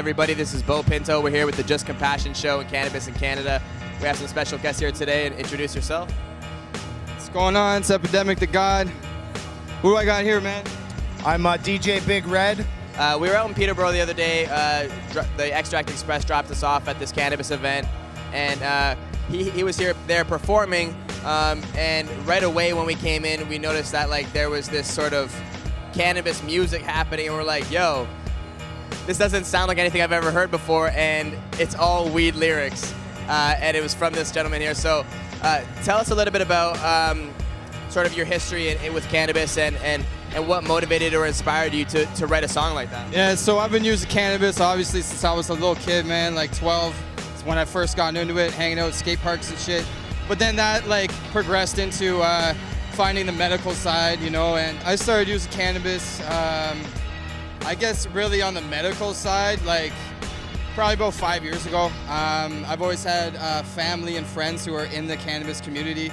everybody. This is Bo Pinto. We're here with the Just Compassion Show and Cannabis in Canada. We have some special guests here today. Introduce yourself. What's going on? It's Epidemic Da God. Who do I got here, man? I'm DJ Big Red. We were out in Peterborough the other day. The Extract Express dropped us off at this cannabis event, and he was there performing. And right away when we came in, we noticed that there was this sort of cannabis music happening, and we're like, yo, this doesn't sound like anything I've ever heard before, and it's all weed lyrics. And it was from this gentleman here. So tell us a little bit about sort of your history with cannabis and what motivated or inspired you to write a song like that. Yeah, so I've been using cannabis obviously since I was a little kid, man, like 12. It's when I first got into it, hanging out at skate parks and shit. But then that progressed into finding the medical side, you know, and I started using cannabis, I guess really on the medical side, probably about 5 years ago. I've always had family and friends who are in the cannabis community.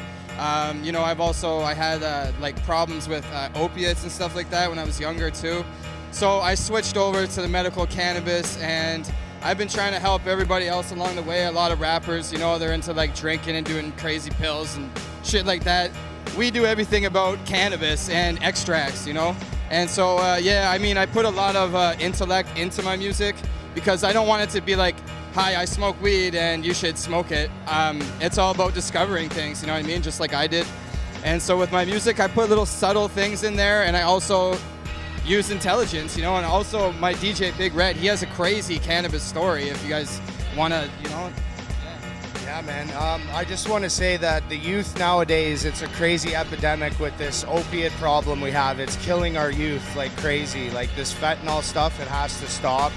You know, I had problems with opiates and stuff like that when I was younger too. So I switched over to the medical cannabis, and I've been trying to help everybody else along the way. A lot of rappers, you know, they're into drinking and doing crazy pills and shit like that. We do everything about cannabis and extracts, you know? And so, yeah, I mean, I put a lot of intellect into my music because I don't want it to be like, hi, I smoke weed and you should smoke it. It's all about discovering things, you know what I mean? Just like I did. And so with my music, I put little subtle things in there, and I also use intelligence, you know, and also my DJ Big Red, he has a crazy cannabis story if you guys want to, you know. Yeah, man. I just want to say that the youth nowadays, it's a crazy epidemic with this opiate problem we have. It's killing our youth like crazy. Like this fentanyl stuff, it has to stop.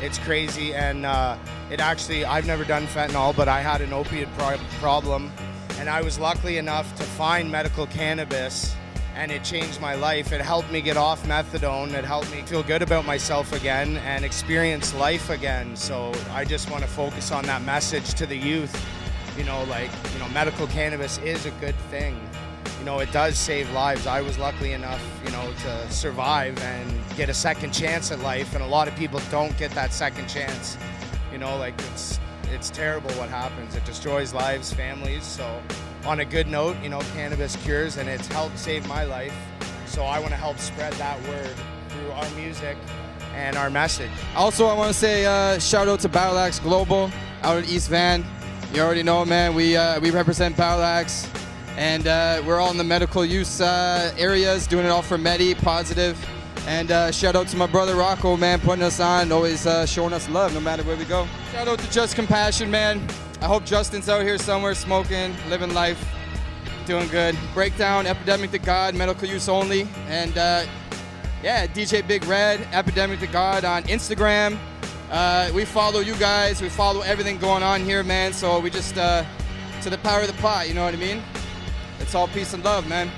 It's crazy, and I've never done fentanyl, but I had an opiate problem, and I was lucky enough to find medical cannabis, and it changed my life. It helped me get off methadone. It helped me feel good about myself again and experience life again. So I just want to focus on that message to the youth. Medical cannabis is a good thing. You know, it does save lives. I was lucky enough, you know, to survive and get a second chance at life, and a lot of people don't get that second chance. You know, it's terrible what happens. It destroys lives, families. So on a good note, you know, cannabis cures, and it's helped save my life. So I want to help spread that word through our music and our message. Also, I want to say shout out to Battle Axe Global out at East Van. You already know, man, we represent Battle Axe, and we're all in the medical use areas, doing it all for Medi, positive. And shout out to my brother Rocco, man, putting us on, always showing us love no matter where we go. Shout out to Just Compassion, man. I hope Justin's out here somewhere smoking, living life, doing good. Breakdown, Epidemic Da God, medical use only. And yeah, DJ Big Red, Epidemic Da God on Instagram. We follow you guys, we follow everything going on here, man. So we just, to the power of the pot, you know what I mean? It's all peace and love, man.